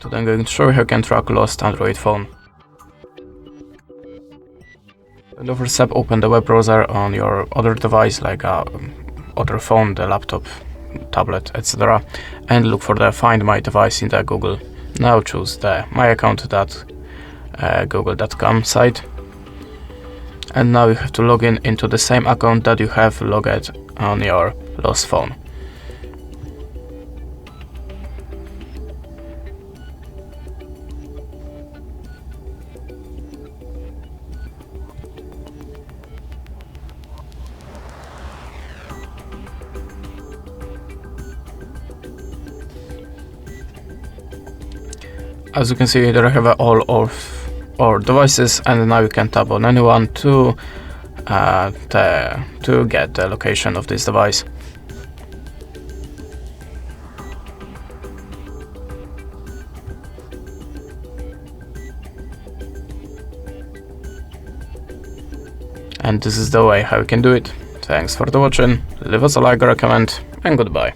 Today I'm going to show you how you can track lost Android phone. In the first step, open the web browser on your other device, like other phone, the laptop, tablet, etc. and look for the Find My Device in the Google. Now choose the myaccount.google.com site. And now you have to log in into the same account that you have logged on your lost phone. As you can see, there I have all of our devices, and now you can tap on anyone to get the location of this device. And this is the way how you can do it. Thanks for watching, leave us a like or a comment, and goodbye.